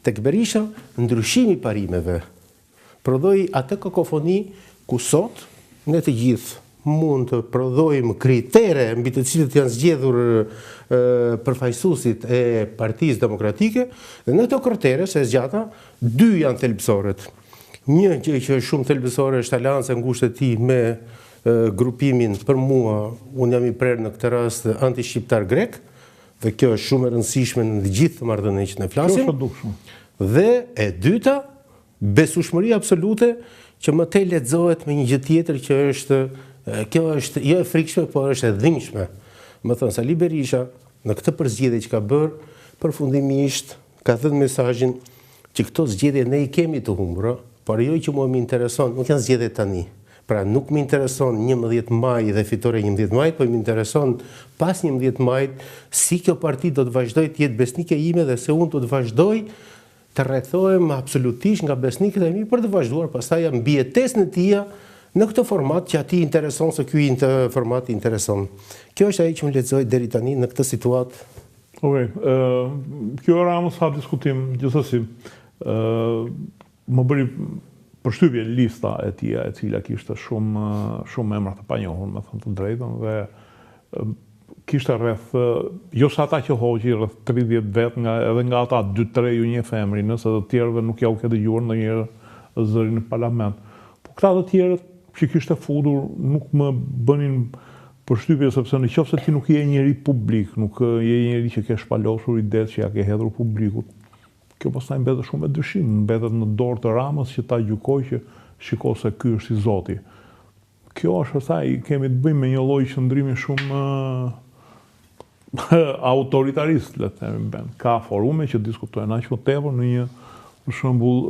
tek Berisha, ndryshimi i parimeve prodhoi atë kakofoni ku sot ne të gjithë mund të prodhojmë kritere mbi të cilët janë zgjedhur përfaqësuesit e Partisë Demokratike, dhe në këto kritere se zgjata, dy janë thelbësoret. Një gjë që është shumë thelbësore është alianca e ngushtë e tij me grupimin, për mua, unë jam i prerë në këtë rast anti-shqiptar grek, dhe kjo është shumë e rëndësishme në të gjithë të marrëdhëniet që ne flasim. Dhe e dyta, besueshmëria absolute që më tej lexohet me një gjë tjetër që është kjo është jo e frikshme, por është e dhimbshme. Më thënë, Sali Berisha, në këtë përzgjedhje që ka bërë, përfundimisht ka dhënë mesazhin që këto zgjedhje ne i kemi të humbura, por jo që mua më intereson, nuk janë zgjedhje tani. Pra nuk më intereson 11 maj dhe fitore 11 maj, por më intereson pas 11 majit si kjo parti do të vazhdoj të jetë besnike ime dhe se unë do të vazhdoj të rrethohem absolutisht nga besnikët e mi për të vazhduar pastaj mbijetesën e tij në këtë format që ati intereson se ky format intereson. Kjo është ajo që më lexoj deri tani në këtë situatë. Okej, kjo Ramës ha diskutim gjithsesi. Më bëri përshtypje lista e tij e cila kishte shumë emra të panjohur, me thënë të drejtën, dhe kishte rreth, jo sa ata që hoqi, rreth 30 vet, edhe nga ata 2-3 ju njeh emrin, nëse të tjerëve nuk ja u ke dëgjuar ndonjëherë zërin në parlament. Po këta të tjerët që kishte futur nuk më bënin përshtypje, sepse në qoftë se ti nuk je njeri publik, nuk je njeri që ke shpalosur idetë që ja ke hedhur publikut, kjo pastaj mbetet shumë e dyshim, mbetet në dorë të Ramës që ta gjykoj që shiko se ky është i Zoti. Kjo është pastaj kemi të bëjmë me një lloj qëndrimi shumë autoritarist, le të themi. Ka forume që diskutojnë aq më tepër në një, për shembull,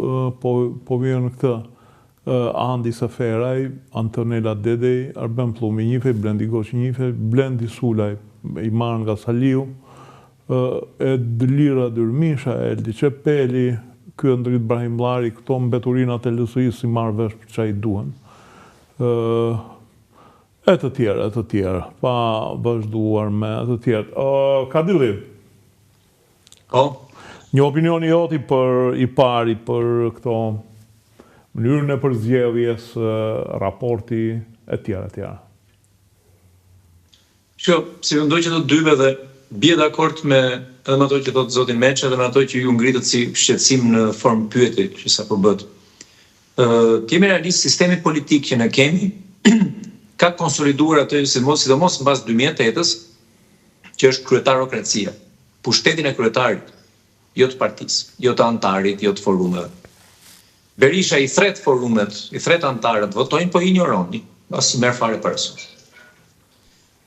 po vjen këtë Andi Seferaj, Antonella Dedej, Arben Plumi njifej, Blendi Goç njifej, Blendi Sulaj i marrë nga Saliu, Edlira Dyrmisha, Eldi Çepeli, ky Ndrit Brahim Llari, këto mbeturinat e LSI-s si marrë vesh për çfarë i duhen. E të tjera, pa vazhduar me të tjerë. Kadilli. Një opinion i joti i pari për këto mënyrën e përzgjedhjes, raporti e tjera. Si mendoj që të dyve dhe bie dakord me edhe me ato që thotë zoti Meçi edhe me ato që ju ngritët si shqetësim në formë pyetje që sapo bët. Kemi realisht sistemi politik që ne kemi ka konsoliduar atë sidomos mbas 2008-s, që është kryetarokracia, pushtetin e kryetarit, jo të partisë, jo të antarit, jo të forumeve. Berisha i thret forumet, i thret antarët, votojnë, po ignoroni, as merr fare parasysh.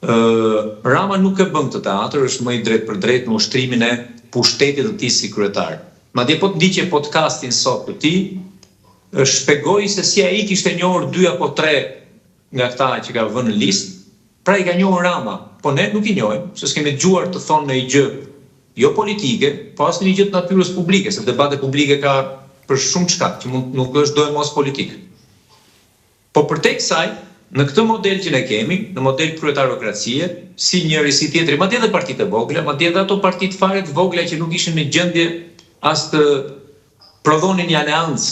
Rama nuk e bën këtë teatr, është më i drejt për drejt në ushtrimin e pushtetit të tij si kryetar. Madje po të ndiqje podcastin sot të tij, shpjegoi se si ai kishte njohur 2 apo 3 nga këta që ka vënë në listë, pra i ka njohur Rama, po ne nuk i njohim, se s'kemi dëgjuar të thonë në një gjë jo politike, po as në një gjë të natyrës publike, se debate publike ka për shumë çka, që nuk është do e mos politik. Po përtek kësaj, në këtë model që ne kemi, në model kryetarokracie, si njëri si tjetri, madje edhe partitë e vogla, madje edhe ato partitë fare të vogla që nuk ishin në gjendje as të prodhonin një aleancë,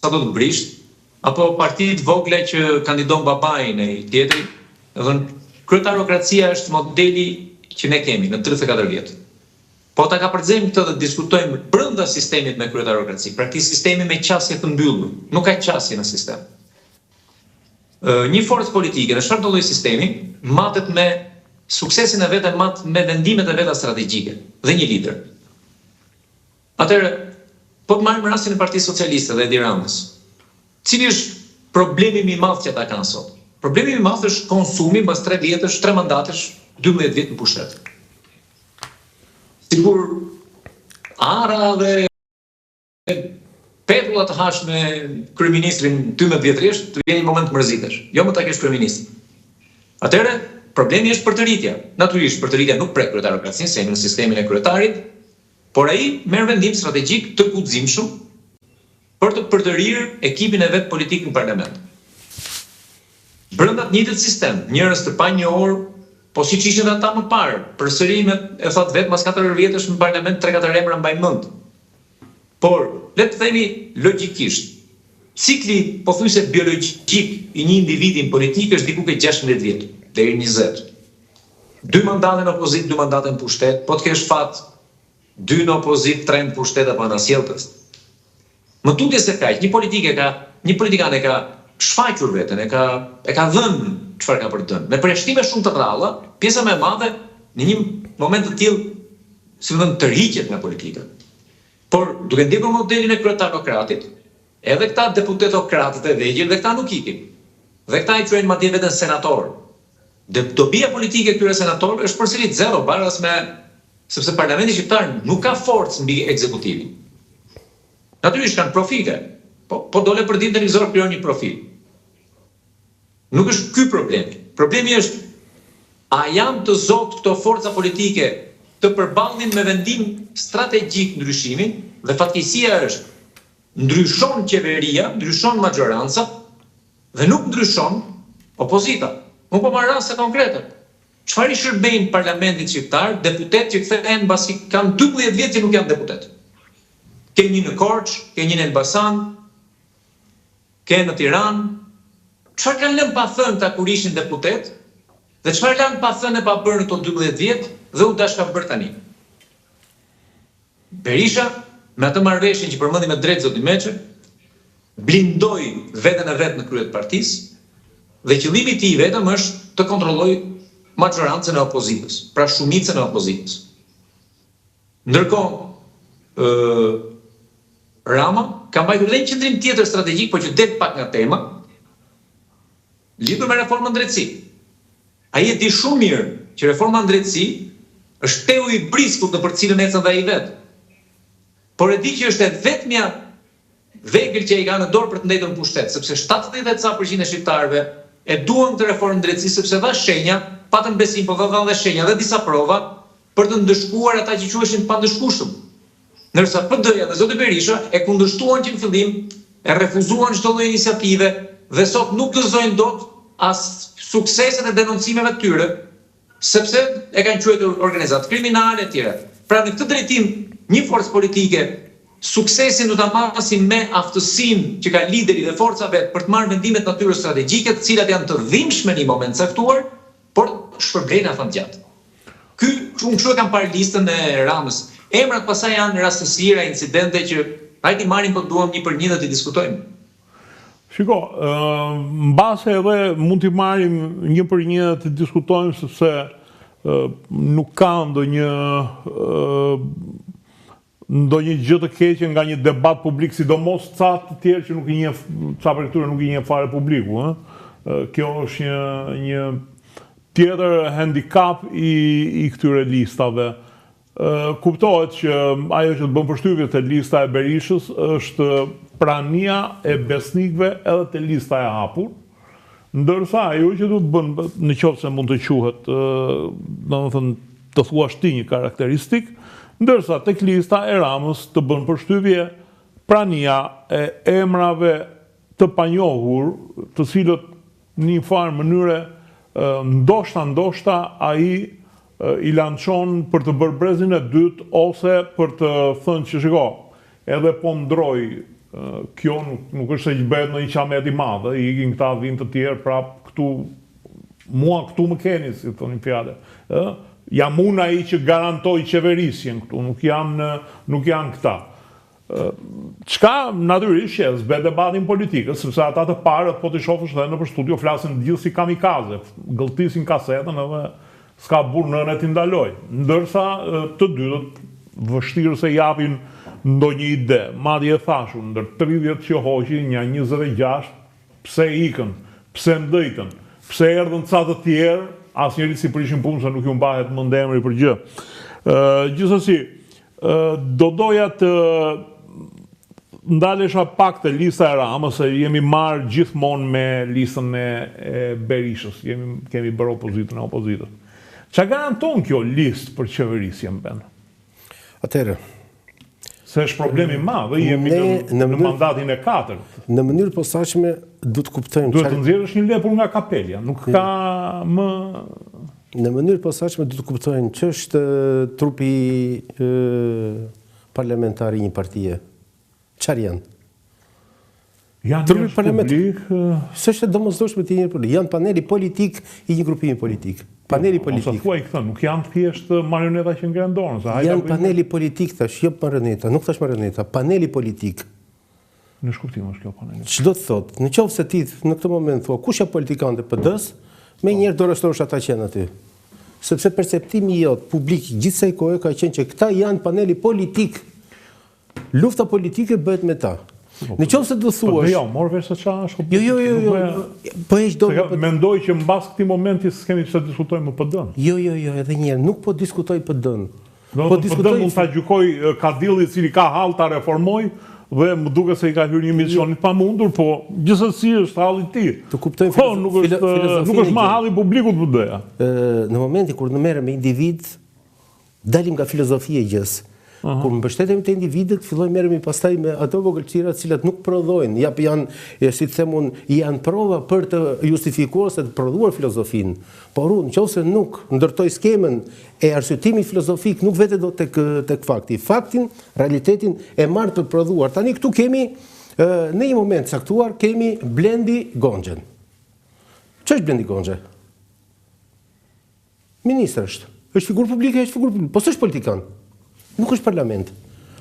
sa do të brisht, apo partitë vogla që kandidon babain e tjetri, kryetarokracia është modeli që ne kemi në 34 vjet. Po ta kapërcejmë këtë dhe diskutojmë brenda sistemit me kryetarokraci, pra këtij sistemi me qasje të mbyllur, nuk ka qasje në sistem. Një forcë politike në çfarë do lloj sistemi matet me suksesin e vetë, mat me vendimet e veta strategjike dhe një lider. Atëherë, po të marrim rastin e Partisë Socialiste dhe Edi Ramës. Cili është problemi më i madh që ata kanë sot? Problemi më i madh është konsumi mbas 3 vjetësh, 3 mandatesh, 12 vjet në pushtet. Sigur ara dhe petulla të hash me kryeministrin 12 vjetërish, të vjen një moment mërzitesh. Jo më ta kesh kryeministrin. Atëherë, problemi është përtëritja. Natyrisht, përtëritja nuk prek kryetarokracinë, se jemi në sistemin e kryetarit, por ai merr vendim strategjik të guximshëm për të përtërirë ekipin e vet politik në parlament. Brenda të njëjtit sistem, njerëz të panjohur, po siç ishin ata më parë, përsërimet e thot vetëm pas 4 vjetësh në parlament 3-4 emra mbaj mend. Por, le të themi logjikisht, cikli pothuajse biologjik i një individi në politikë është diku ke 16 vjet deri 20. 2 mandate në opozit, 2 mandate në pushtet, po të kesh fat 2 në opozit, 3 në pushtet apo në sjellës. Më tutje se kaq, një politikan e ka shfaqur veten, e ka dhënë çfarë ka për të dhënë. Me përjashtime shumë të rralla, pjesa më e madhe në një moment të tillë si më thënë tërhiqet nga politika. Por duke ndjekur modelin e kryetarokratit, edhe këta deputetokratët e vegjël dhe këta nuk ikin. Dhe këta i quajnë madje veten senator. Dobia politike këtyre senatorëve është përsërit zero baras me sepse parlamenti shqiptar nuk ka forcë mbi ekzekutivin. Natyrisht kanë profile, po dole për ditë televizor krijon një profil. Nuk është ky problemi. Problemi është a janë të zotë këto forca politike të përballin me vendim strategjik ndryshimin dhe fatkeqësia është ndryshon qeveria, ndryshon maggioranca dhe nuk ndryshon opozita. Unë po marr raste konkrete. Çfarë i shërbejnë parlamentit shqiptar deputet që kthehen mbasi kanë 12 vjet që nuk janë deputet? Ke një në Korçë, ke një në Elbasan, ke në Tiranë. Çfarë kanë lënë pa thënë ta kur ishin deputet? Dhe çfarë lanë pa thënë e pa bërë në këto 12 vjet dhe u dash ka bërë tani? Berisha, me atë marrëveshjen që përmendi me drejt zoti Meçë, blindoi veten e vet në krye të partisë dhe qëllimi i tij vetëm është të kontrollojë maggiorancën e opozitës, pra shumicën e opozitës. Ndërkohë, Rama ka mbajtur edhe një qendrim tjetër strategjik, por që del pak nga tema, lidhur me reformën drejtësi. Ai e di shumë mirë që reforma në drejtësi është peu i briskut në për cilën ecën dhe ai vet. Por e di që është e vetmja vegël që i ka në dorë për të ndëjtur në pushtet, sepse 70% e shqiptarëve e duan të reformën drejtësi sepse dha shenja, patën besim, po dha dhe shenja dhe disa prova për të ndëshkuar ata që quheshin pa ndëshkueshëm. Ndërsa PD-ja dhe zoti Berisha e kundërshtuan që në fillim, e refuzuan çdo lloj iniciative dhe sot nuk gëzojnë dot as sukseset e denoncimeve të tyre, sepse e kanë quajtur organizatë kriminale e tjera. Pra në këtë drejtim, një forcë politike suksesin do ta marrin me aftësinë që ka lideri dhe forca vet për të marrë vendime të natyrës strategjike, të cilat janë të dhimbshme në një moment caktuar, por shpërblejnë afat gjatë. Unë kështu e kam parë listën e Ramës. Emrat pasaj janë rastësira, incidente që hajde marrim po duam një për një dhe të diskutojmë. Shiko, mbase edhe mund t'i marrim një për një të diskutojmë sepse nuk ka ndonjë gjë të keqe nga një debat publik, sidomos ca të tjerë që nuk i njeh, ca për këtyre nuk i njeh fare publiku, Kjo është një tjetër handicap i këtyre listave. Kuptohet që ajo që të bën përshtypje te lista e Berishës është prania e besnikëve edhe te lista e hapur, ndërsa ajo që do të bën, në qoftë se mund të quhet, domethënë të thuash ti një karakteristik, ndërsa tek lista e Ramës të bën përshtypje prania e emrave të panjohur, të cilët në një farë mënyre ndoshta ai i lançon për të bërë brezin e dytë ose për të thënë që shiko, edhe po ndroj, kjo nuk është se që bëhet në një qamet i madhe, i ikin këta vin të tjerë prap këtu, mua këtu më keni, si thoni fjale. Jam unë ai që garantoj qeverisjen këtu, nuk janë këta. Çka natyrisht që zbe debatin politikës, sepse ata të parët po të shofësh dhe në për studio flasin gjithë si kamikaze, gëlltisin kasetën edhe s'ka burë nënë e t'indaloj. Ndërsa të dytët vështirë se japin ndonjë ide. Madje e thashu, ndër 30 që hoqin, një 26, pse ikën, pse ndëjtën, pse erdhën ca të tjerë, asnjëri si prishin punë se nuk ju mbahet mend emri për gjë. Gjithsesi, do doja të ndalesha pak të lista e Ramës, se jemi marrë gjithmonë me listën e Berishës, kemi bërë opozitën e opozitës. Qa garanton kjo listë për qeverisjen ben? Atëherë, se është problemi madhe, jemi në mandatin e 4. Në mënyrë posaçme du të kuptojmë... Duhet të nxjerrësh një lepur nga kapelja, nuk ka më... Në mënyrë posaçme du të kuptojmë që është trupi parlamentar i një partie. Çfarë janë? Janë njerëz publik. S'është domosdoshme të jenë politik. Janë paneli politik i një grupimi politik. Paneli politik. Ose thuaj këtë, nuk janë thjesht marioneta që ngren dorën. Janë paneli politik, thash, jo marioneta, nuk thash marioneta, paneli politik. Në shkuptim është kjo paneli. Ç'do të thotë? Në qoftë se ti në këtë moment thua kush janë politikanët e PD-s, me njëherë do rreshtosh ata që janë aty. Sepse perceptimi jot publik gjithsej kohë ka qenë që këta janë paneli politik. Lufta politike bëhet me ta. Në qoftë se do thuash. Jo, morë vesh se çfarë është. Jo. Po e çdo. Mendoj që mbas këtij momenti s'kemi të diskutojmë më PD-n. Jo, edhe një herë, nuk po diskutoj PD-n. Po diskutoj mund ta gjykoj Kadilli i cili ka hall ta reformoj dhe më duket se i ka hyrë një mision i pamundur, po gjithsesi është halli i tij. Të kuptoj nuk është më halli publikut PD-ja. Në momentin kur ne merrem me individ, dalim nga filozofia e gjës. Kur mbështetemi te individët, fillojmë merremi pastaj me ato vogëlçira të cilat nuk prodhojnë, si të them unë, janë prova për të justifikuar se të prodhuar filozofinë. Por unë, nëse nuk ndërtoj skemën e arsyetimit filozofik, nuk vete do tek fakti. Faktin, realitetin e marr të prodhuar. Tani këtu kemi në një moment caktuar kemi Blendi Gonxhen. Ç'është Blendi Gonxhe? Ministër është. Është figurë publike, po s'është politikan. Nuk është parlament.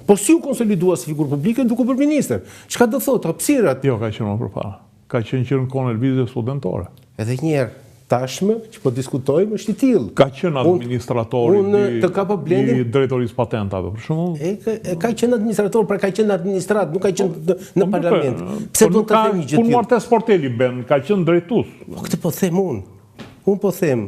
Po si u konsolidua si figurë publike duke bërë ministër? Çka do thotë hapësirat? Jo, ka qenë më përpara. Ka qenë që në kohën e lëvizjes studentore. Edhe një herë, tashmë që po diskutojmë është i tillë. Ka qenë administrator i drejtorisë patentave, për shembull. Ka qenë administrator, pra ka qenë administrat, nuk ka qenë në parlament. Pse do të them një gjë tillë? Punë marrë sporteli ben, ka qenë drejtues. Po këtë po them unë. Unë po them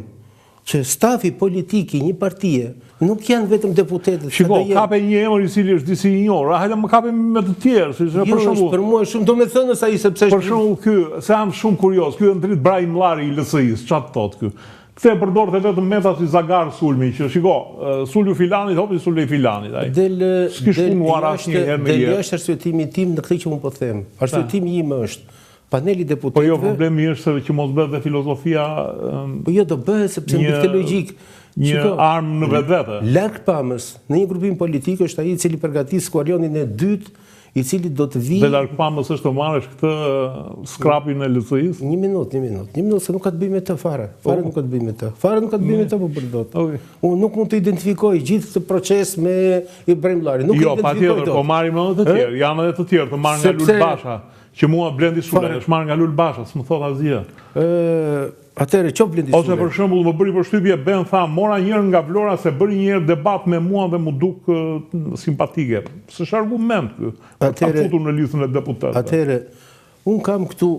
që stafi politik i një partie nuk janë vetëm deputetët. Shiko, kape një emër i cili është disi i njohur, hajde më kape me të tjerë, si për shembull. Për mua është shumë domethënës ai sepse për shembull ky, se jam shumë kurioz, ky Endrit Brahim Llari i LSI-s, çfarë thotë ky? Kthe e përdor vetëm metat si Zagar Sulmi, që shiko, Sulju Filanit, hopi Sulej Filanit ai. Del jashtë arsyetimi tim në këtë që unë po them. Arsyetimi im është paneli deputetëve. Po jo, problemi është që mos bëhet dhe filozofia. Po jo, do bëhet sepse në këtë logjik një armë në vetvete. Larg pamës, në një grupim politik është ai i cili përgatis koalionin e dytë, i cili do të vijë. Dhe larg pamës është të marrësh këtë skrapin e LSI-s? Një minutë, se nuk ka të bëjë me të fare. Fare nuk ka të bëjë me të. Fare nuk ka të bëjë me të, po përdot. Unë nuk mund të identifikoj gjithë këtë proces me Ibrahim Llarin. Jo, patjetër, po marrim edhe të tjerë. Janë edhe të tjerë, të marrë nga Lul Basha. Që mua Blendi Sulej është marrë nga Lul Basha, s'më thot asgjë. Atëherë çop Blendi Sulej. Ose për shembull më bëri përshtypje Ben tha, mora një herë nga Vlora se bëri një herë debat me mua dhe mu duk simpatike. S'është argument ky. Ka futur në listën e deputetëve. Atëherë un kam këtu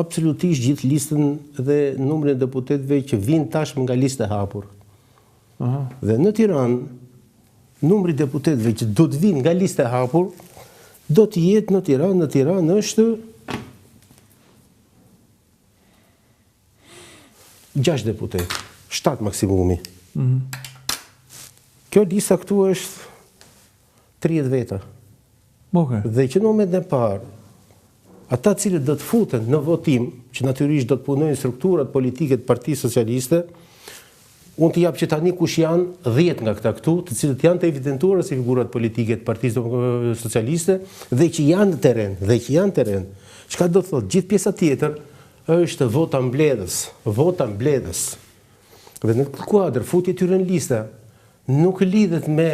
absolutisht gjithë listën dhe numrin e deputetëve që vinë tashmë nga listë e hapur. Dhe në Tiranë numri i deputetëve që do të vinë nga listë e hapur do të jetë në Tiranë është 6 deputet, 7 maksimumi. Kjo lista këtu është 30 veta. Dhe që në moment e parë, ata cilët do të futen në votim, që natyrisht do të punojnë strukturat politike të Partisë Socialiste, unë të japë që tani kush janë 10 nga këta këtu, të cilët janë të evidentuara si figurat politike të Partisë Socialiste, dhe që janë në teren. Çka do të thotë? Gjithë pjesa tjetër është vota mbledhës. Dhe në këtë kuadër, futje tyre në lista nuk lidhet me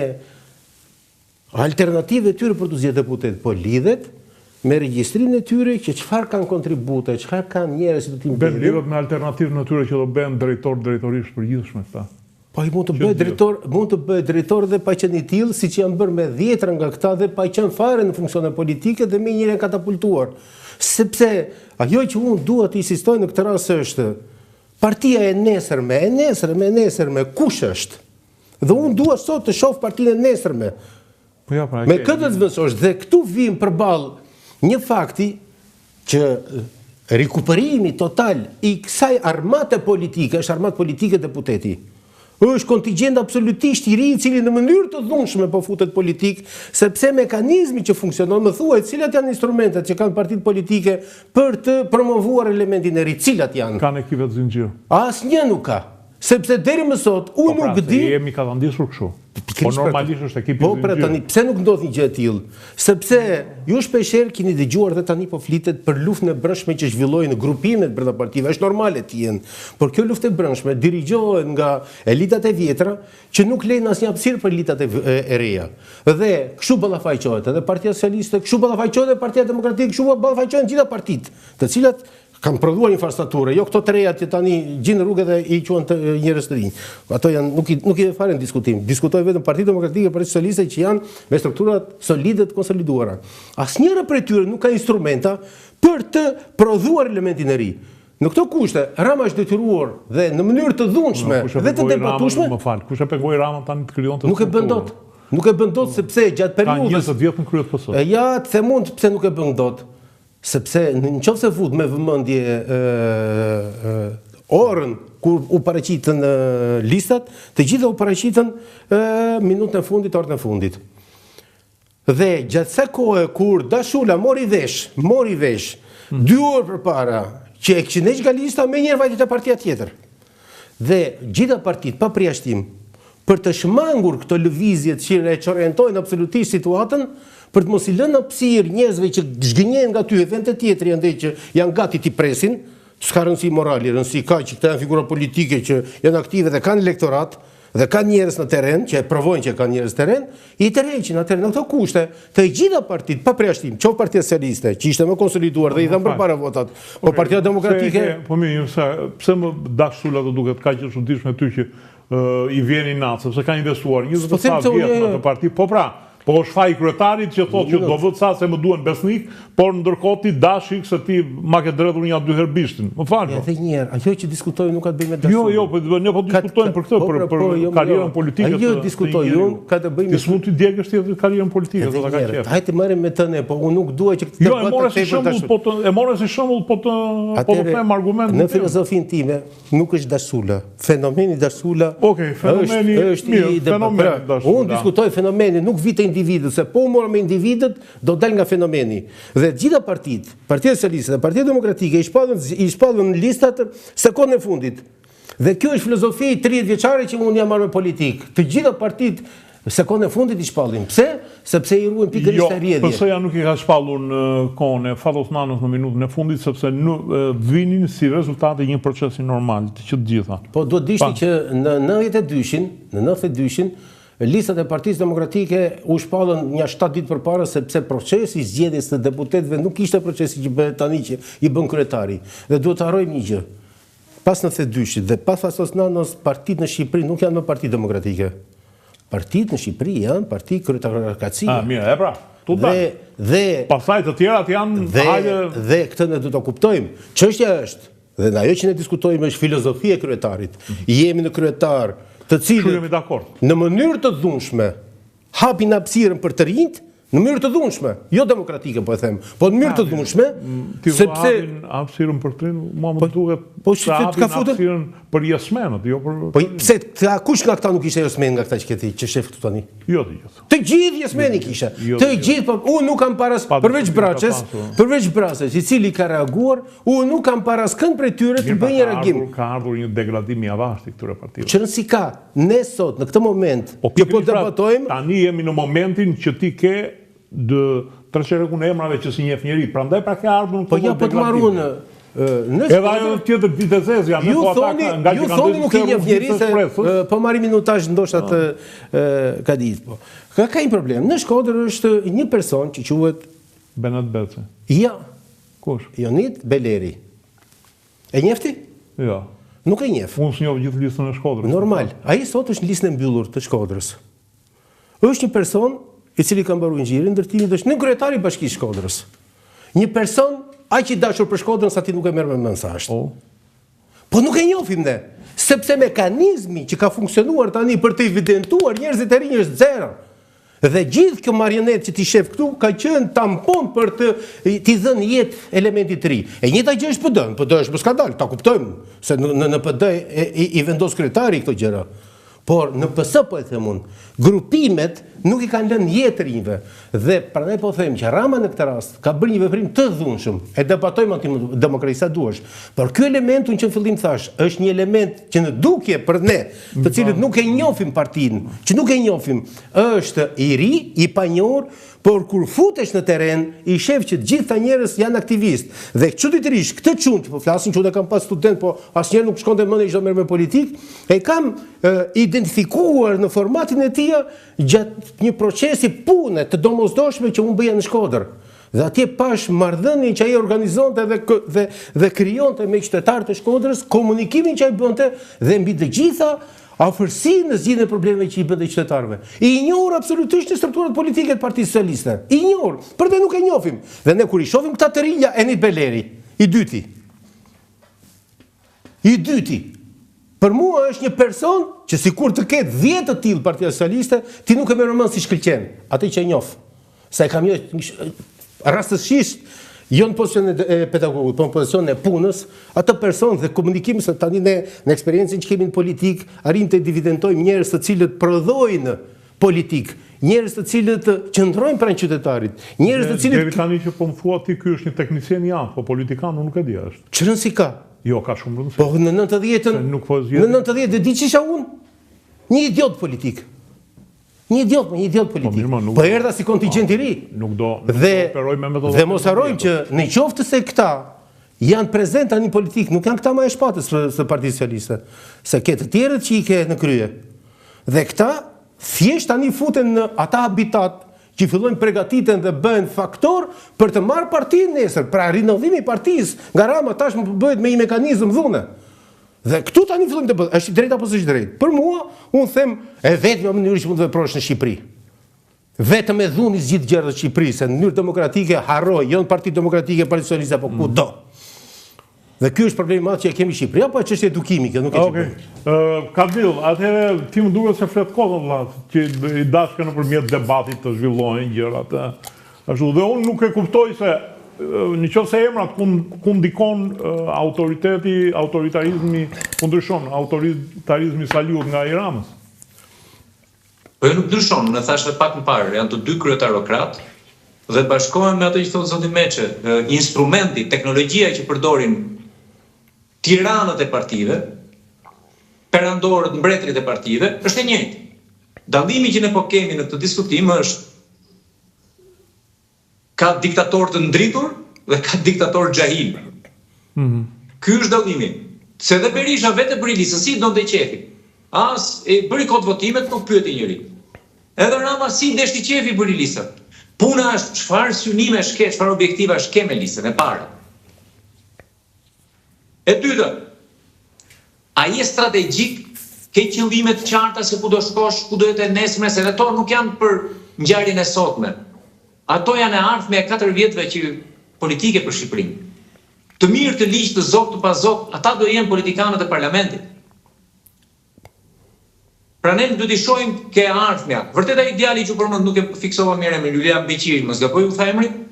alternative tyre për të zgjedhur deputet, po lidhet me regjistrimin e tyre që çfarë kanë kontribute, çfarë kanë njerëz që do t'i mbledhin. Lidhet me alternativën e tyre që do bëhen drejtorisht përgjithshme këta. Po ai mund të bëhet drejtor dhe pa qenë i tillë siç janë bërë me 10 nga këta dhe pa qenë fare në funksione politike dhe me njërin katapultuar. Sepse ajo që unë dua të insistoj në këtë rast është partia e nesërme, kush është? Dhe unë dua sot të shoh partinë e nesërme. Me këtë të zvendësosh dhe këtu vim përballë një fakti që rikuperimi total i kësaj armate politike, është armatë politike deputeti, është kontingjent absolutisht i ri i cili në mënyrë të dhunshme po futet politik, sepse mekanizmi që funksionon, më thuaj, cilat janë instrumentet që kanë partitë politike për të promovuar elementin e ri, cilat janë? Kanë ekipe të zinxhir. Asnjë nuk ka. Sepse deri më sot unë nuk di. Jemi katandisur kështu. Po normalisht është ekipi Po pra tani, pse nuk ndodh një gjë e tillë? Sepse ju shpeshherë keni dëgjuar dhe tani po flitet për luftën e brendshme që zhvillohen në grupimet brenda partive, është normale të jenë. Por kjo luftë e brendshme dirigjohet nga elitat e vjetra që nuk lejnë asnjë hapësirë për elitat e reja. Dhe kështu ballafaqohet edhe Partia Socialiste, kështu ballafaqohet edhe Partia Demokratike, kështu ballafaqohen gjitha partitë, të cilat kanë prodhuar infrastrukturë, jo këto të reja që tani gjinë rrugë dhe i quhen njerëz të rinj. Ato janë nuk i fare në diskutim. Diskutoj vetëm Partia Demokratike e Partia Socialiste që janë me strukturat solide të konsoliduara. Asnjëra prej tyre nuk ka instrumenta për të prodhuar elementin e ri. Në këto kushte, Rama është detyruar dhe në mënyrë të dhunshme dhe të debatueshme. Më fal, kush e pegoi Ramën tani të krijonte? Nuk e bën dot. Nuk e bën dot sepse gjatë periudhës. Ka 20 vjet në krye të PS. Ja, të them mund pse nuk e bën dot. Sepse në qoftë se fut me vëmendje orën kur u paraqitën listat, të gjitha u paraqitën minutën e fundit, orën e fundit. Dhe gjatë kësaj kohe kur Dashula mori vesh 2 orë përpara që e kishin heq nga lista, menjëherë vajti te partia tjetër. Dhe gjitha partitë pa përjashtim për të shmangur këto lëvizjet që reorientojnë absolutisht situatën, për të mos i lënë hapësirë njerëzve që zgënjejnë nga ty e vend të tjetër janë që janë gati t'i presin, s'ka rëndësi morali, rëndësi ka që këta janë figura politike që janë aktive dhe kanë elektorat dhe kanë njerëz në terren, që provojnë që kanë njerëz në terren, i tërheqin atëherë në këto kushte të gjitha partitë pa përjashtim, qoftë Partia Socialiste, që ishte më konsoliduar dhe i dhanë përpara votat, po Partia Demokratike. Po mirë, pse më Dashula do duket kaq e çuditshme ty që i vjen i natë, sepse ka investuar 27 vjet në atë parti, po pra. Po është faji kryetarit që thotë që do vët sa se më duhen besnik, por ndërkohë ti dashi se ti ma ke dredhur 1-2 herë bishtin. Më falë. Edhe një herë, ajo që diskutojmë nuk ka të bëjë me Dashulën. Jo, ne po diskutojmë për këtë, për karrierën politike. Ajo diskutojmë, ka të bëjë me. Ti s'mund të djegësh ti karrierën politike, do ta ka qef. Hajde marrim me tëne, po unë nuk dua që këtë e morë si shembull, po të them argument. Në filozofinë time nuk është Dashula. Fenomeni Dashula. Okej, fenomeni është. Unë diskutoj fenomeni, nuk vite individët, se po morë me individët, do dal nga fenomeni. Dhe gjitha partitë, Partia Socialiste dhe Partia Demokratike, i shpallën listat sekondën e fundit. Dhe kjo është filozofi 30 vjeçare që unë jam marrë me politikë. Të gjitha partitë sekondën e fundit i shpallin. Pse? Sepse i ruajnë pikërisht të rrjedhje. Jo, PS-ja nuk i ka shpallur në kohën e Fat Osmanës në minutën e fundit, sepse vinin si rezultat e një procesi normal të që të gjitha. Po do të dishti që në 92-shin, listat e Partisë Demokratike u shpallën një 7 ditë përpara sepse procesi i zgjedhjes të deputetëve nuk ishte procesi që bëhet tani që i bën kryetari. Dhe duhet të harrojmë një gjë. Pas 92-shit dhe pas Fat Osmanës, partitë në Shqipëri nuk janë më parti demokratike. Partitë në Shqipëri janë parti kryetokracie. Mirë, e pra. Dhe pastaj të tjerat janë dhe këtë ne duhet ta kuptojmë. Çështja është, dhe ajo që ne diskutojmë është filozofia e kryetarit. Jemi në kryetar të cilët në mënyrë të dhunshme hapin hapësirën për të rinjt, në mënyrë të dhunshme, jo demokratike po e them, po në mënyrë të dhunshme, sepse hapësirën për të rinj, mua më duket se hapin hapësirën për jesmenët, jo për. Po pse kush nga këta nuk ishte jesmen nga këta që shef këtu tani? Jo të gjithë. Të gjithë jesmeni kishe. Të gjithë, po unë nuk kam paras përveç Braçës, i cili ka reaguar, unë nuk kam paras kënd prej tyre të bëj një reagim. Ka ardhur një degradim i avashtë i këtyre partive. Që nësi ka, ne sot në këtë moment, që po debatojmë, tani jemi në momentin që ti ke treqerekun e emrave që si njeh njeri, prandaj pra ke ardhur në po ja po të marrun edhe ajo tjetër vitezez janë ju thoni nuk i njeh njeri se po marrim minutazh ndoshta të ka ditë po. Ka një problem. Në Shkodër është një person që quhet Benet Bece. Ja. Kush? Jonit Beleri. E njefti? Jo. Nuk e njeh. Unë s'njoh gjithë listën e Shkodrës. Normal. Ai sot është në listën e mbyllur të Shkodrës. Është një person i cili ka mbaruar ngjirin, ndërtimi është në kryetari i Bashkisë Shkodrës. Një person aq i dashur për Shkodrën sa ti nuk e merr me mend sa është. Po nuk e njohim ne, sepse mekanizmi që ka funksionuar tani për të evidentuar njerëzit e rinj është zero. Dhe gjithë kjo marionetë që ti shef këtu ka qenë tampon për t'i dhënë jetë elementit të ri. E njëjta gjë është PD. PD është mos ka dalë, ta kuptojmë, se në PD i vendos kryetari këto gjëra. Por në PS po e them unë, grupimet nuk i kanë lënë jetë të rinjve. Dhe prandaj po them që Rama në këtë rast ka bërë një veprim të dhunshëm. E debatojmë antidemokracisë sa duash. Por ky element që në fillim thash, është një element që në dukje për ne, të cilët nuk e njohim partinë, që nuk e njohim, është i ri, i panjohur, por kur futesh në teren, i shef që të gjitha njerëz janë aktivistë. Dhe çuditërisht këtë çunt, po flasin që unë kam pas student, po asnjëherë nuk shkonte mendja çdo merr me politikë, e kam identifikuar në formatin e tij gjatë një procesi pune të domosdoshme që unë bëja në Shkodër. Dhe atje pash marrëdhënien që ai organizonte dhe krijonte me qytetarët e Shkodrës, komunikimin që ai bënte dhe mbi të gjitha afërsinë në zgjidhjen e problemeve që i bënte qytetarëve. I njohur absolutisht në strukturat politike të Partisë Socialiste. I njohur, por ne nuk e njohim. Dhe ne kur i shohim këta të rinja, Enid Beleri, i dyti. Për mua është një person që sikur të ketë 10 të tillë Partia Socialiste, ti nuk e merr mend si shkëlqen, atë që e njoh. Sa e kam një rastësisht jo në pozicionin e pedagogut, por në pozicionin e punës, atë person dhe komunikim se tani ne në eksperiencën që kemi në politik, arrim të dividentojmë njerëz të cilët prodhojnë politik, njerëz të cilët qëndrojnë pranë qytetarit, njerëz të cilët deri tani që po më thua ti ky është një teknicien jam, po politikan unë nuk e di është. Çrënsi ka. Jo, ka shumë rëndësi. Po në 90-ën, në 90 dhe di çisha unë? Një idiot politik. Një idiot politik. Po erdha si kontingjent i ri. Nuk do operoj me metodologi. Dhe mos harrojmë që në qoftë se këta janë prezent tani në politikë, nuk janë këta më e shpatës së Partisë Socialiste, se ke të tjerët që i ke në krye. Dhe këta thjesht tani futen në ata habitat që fillojnë përgatiten dhe bëhen faktor për të marrë partinë nesër, pra rinovimi i partisë, nga Rama tashmë bëhet me një mekanizëm dhune. Dhe këtu tani fillojmë të bëhet, është i drejt apo s'është drejt? Për mua, unë them, e vetëm mënyrë që mund të veprosh në Shqipëri. Vetëm e dhuni zgjidh gjërat në Shqipëri, se në mënyrë demokratike harroj, jo në Parti Demokratike, Parti Socialiste apo kudo. Dhe ky është problemi madh që e kemi në Shqipëri, apo çështje edukimi, kjo nuk e di. Kabil, atëherë ti më duket se flet kohën vëlla, që i dashkë nëpërmjet debatit të zhvillohen gjërat. Ashtu dhe unë nuk e kuptoj se në qoftë se emrat ku ndikon autoritarizmi, ku ndryshon autoritarizmi Saliut nga i Ramës. Po jo nuk ndryshon, në thashë pak më parë, janë të dy kryetarokrat dhe bashkohen me ato që thotë zoti Meçe, instrumenti, teknologjia që përdorin tiranët e partive, perandorët, mbretërit e partive, është e njëjtë. Dallimi që ne po kemi në këtë diskutim është ka diktator të ndritur dhe ka diktator xahil. Ky është dallimi. Se dhe Berisha vetë bëri listë, si donte qefi. As e bëri kod votimet, nuk pyeti njëri. Edhe Rama si ndeshti qefi bëri listat. Puna është çfarë synime shke, çfarë objektiva shke me listën e parë. E dyta, a je strategjik, ke qëllime të qarta se ku do shkosh, ku do jetë e nesërme, se ato nuk janë për ngjarjen e sotme. Ato janë e ardhme e 4 vjetëve që politike për Shqipërinë. Të mirë, të ligjë, të zog, të pazog, ata do jenë politikanët e parlamentit. Pra ne do t'i shohim ke ardhmja. Vërtet ai djali që përmend nuk e fiksova mirë emrin, Julian Beqiri, mos gaboj u tha emrin.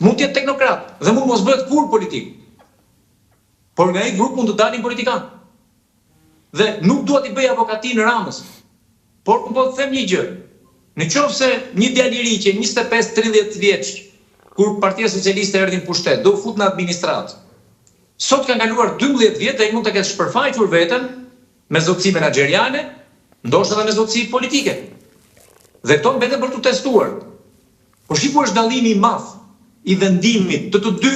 Mund të jetë teknokrat dhe mund mos bëhet kur politik. Por nga ai grup mund të dalin politikan. Dhe nuk dua t'i bëj avokatin Ramës. Por po të them një gjë. Në qoftë se një djalë i ri që 25-30 vjeç, kur Partia Socialiste erdhi në pushtet, do fut në administratë. Sot ka kaluar 12 vjet dhe ai mund të ketë shpërfaqur veten me zotësi menaxheriale, ndoshta edhe me zotësi politike. Dhe këto mbeten për të testuar. Por shiku është dallimi i madh i vendimit të të dy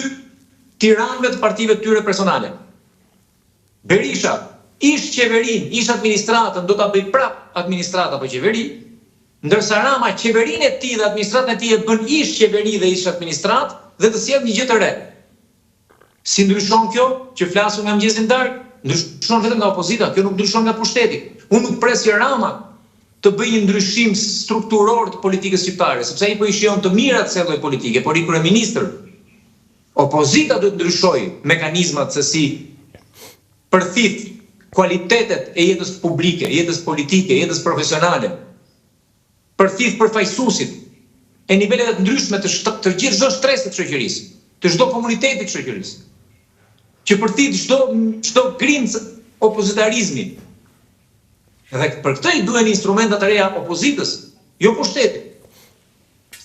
tiranëve të partive të tyre personale. Berisha ish qeverin, ish administratën, do ta bëj prap administrata apo qeveri, ndërsa Rama qeverinë e tij dhe administratën e tij e bën ish qeveri dhe ish administratë dhe të sjell një gjë të re. Si ndryshon kjo që flasun nga mëngjesi në darkë? Ndryshon vetëm nga opozita, kjo nuk ndryshon nga pushteti. Unë nuk pres që Rama të bëjë një ndryshim strukturor të politikës shqiptare, sepse ai po i shijon të mirat se lloj politike, por i kryeministër. Opozita duhet të ndryshojë mekanizmat se si përthith kualitetet e jetës publike, jetës politike, jetës profesionale. Përthith përfaqësuesit e nivelet të ndryshme të gjithë çdo shtresë të shoqërisë, të çdo komuniteti të shoqërisë. Që përthith çdo grimcë opozitarizmi. Dhe për këtë i duhen instrumenta të reja opozitës, jo pushteti.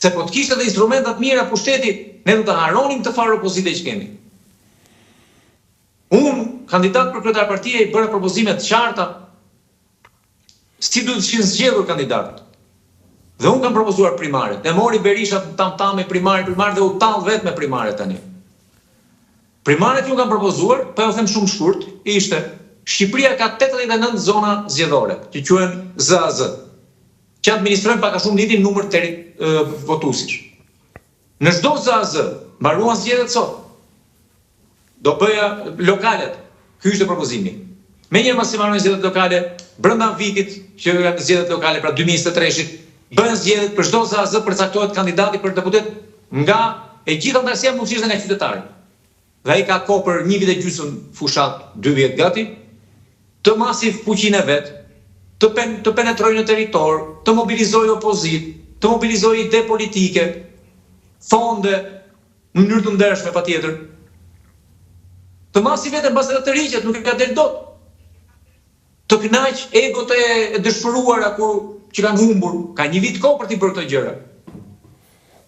Se po të kishte edhe instrumentat mira pushteti, ne do të haronim të farë opozite që kemi. Unë, kandidat për kryetar partie, i bëra propozime të qarta, si duhet të zgjedhur kandidatët. Dhe unë kam propozuar primaret. Ne mori Berisha tam me primare dhe u tall vetë me primare tani. Primaret që unë kam propozuar, po ju them shumë shkurt, ishte Shqipëria ka 89 zona zgjedhore, që quhen ZAZ, që administrojnë pak a shumë njëjtin numër votuesish. Në çdo ZAZ, mbaruan zgjedhjet sot. Do bëja lokalet. Ky ishte propozimi. Menjëherë pas mbarojnë zgjedhjet lokale, brenda vitit që janë zgjedhjet lokale, pra 2023-shit, bëhen zgjedhjet për çdo ZAZ përcaktohet kandidati për deputet nga e gjitha ndarësia mundësisht nga qytetarët. Dhe ai ka kohë për 1 vit e gjysmë fushat, 2 vjet gati, të masiv fuqinë e vet, të penetrojë në territor, të mobilizojë opozit, të mobilizojë ide politike, fonde, në mënyrë të ndershme patjetër. Të masiv vetëm pas të riqet, nuk e ka del dot. Të kënaq egot e dëshpëruara që kanë humbur, ka 1 vit kohë për t'i bërë këto gjëra.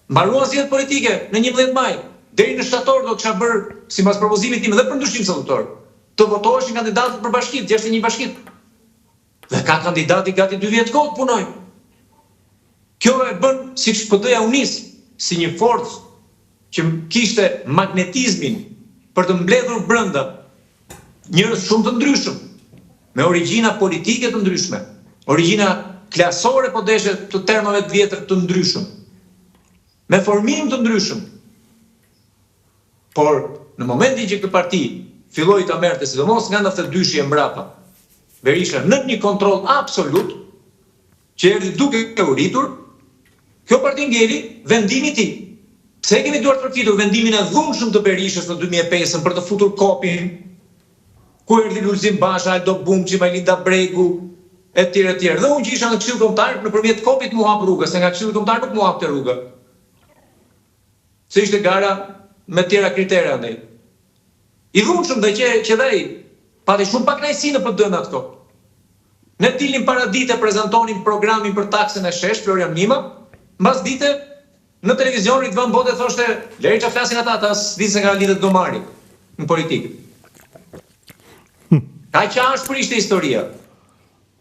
Mbaruan zgjedhjet politike në 11 maj, deri në shtator do kisha bërë, sipas propozimit tim dhe për ndryshim statutor, të votoheshin kandidatët për bashkitë, 61 bashkitë. Dhe ka kandidati gati 2 vjet kohë të punoj. Kjo e bën, siç PD-ja u nis, si një forcë që kishte magnetizmin për të mbledhur brenda njerëz shumë të ndryshëm, me origjina politike të ndryshme, origjina klasore po deshe të termave të vjetër të ndryshëm, me formim të ndryshëm. Por në momentin që këtë parti filloi ta merrte sidomos nga 92-shi e mbrapa, Berisha në një kontroll absolut, që erdhi duke u rritur, kjo parti ngeli vendimin e tij. Pse kemi duar të përfitur vendimin e dhunshëm të Berishës në 2005 për të futur kopin, ku erdhi Lulzim Basha, Aldo Bumçi, Majlinda Bregu, etj. Dhe unë që isha në Këshill Kombëtar, nëpërmjet kopit mu hap rrugë, se nga Këshilli Kombëtar nuk mu hapte rrugë. Se ishte gara me tjera kritere andaj. I dhunshëm dhe që dhe ai pati shumë pak kënaqësi në PD në ato. Ne dilnim para dite, prezantonim programin për taksën e shesh, Florian Mima, mbas dite në televizion Ridvan Bote thoshte, leri që flasin ata s'di se nga lidhet gomari në politikë. Ka që ashpër ishte historia.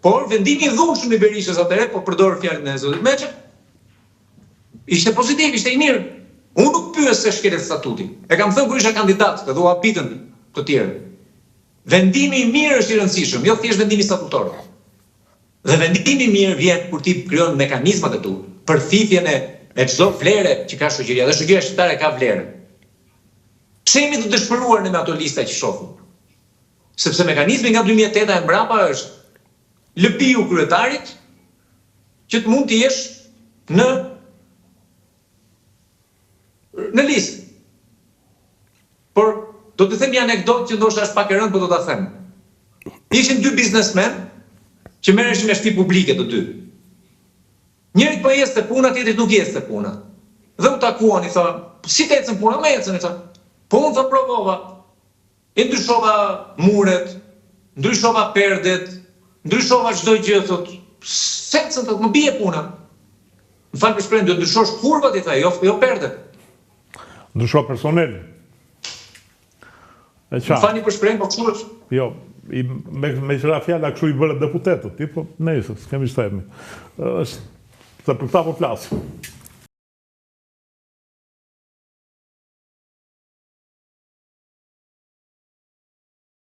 Por vendimi i dhunshëm i Berishës atëherë, po përdor fjalën e zotit Meçe, ishte pozitiv, ishte i mirë. Unë nuk pyes se shkelet statuti. E kam thënë kur isha kandidat, të dua pitën të tjerë. Vendimi i mirë është i rëndësishëm, jo thjesht vendimi statutor. Dhe vendimi i mirë vjen kur ti krijon mekanizmat e tu për thithjen e çdo vlere që ka shoqëria, dhe shoqëria shqiptare ka vlerë. Pse jemi të dëshpëruar në me ato lista që shohim? Sepse mekanizmi nga 2008 e mbrapa është lëpiu kryetarit që të mund të jesh në listë. Por do të them një anekdotë që ndoshta është pak e rëndë, por do ta them. Ishin 2 biznesmen që merreshin me shtëpi publike të dy. Njëri po jeste puna, tjetri nuk jeste puna. Dhe u takuan, i tha, si të ecën puna, me ecën, i tha. Po unë tha provova. I ndryshova muret, ndryshova perdet, ndryshova çdo gjë, thot, secën thot, më bie puna. Më fal për shprehjen, do ndryshosh kurvat, i tha, jo perdet. Ndryshova personel. Më falni për shprehjen, po kështu është. Jo, me qëra fjalla kështu i bërë deputetët, po nejse, s'kemi shtemi. Për këta po flasim.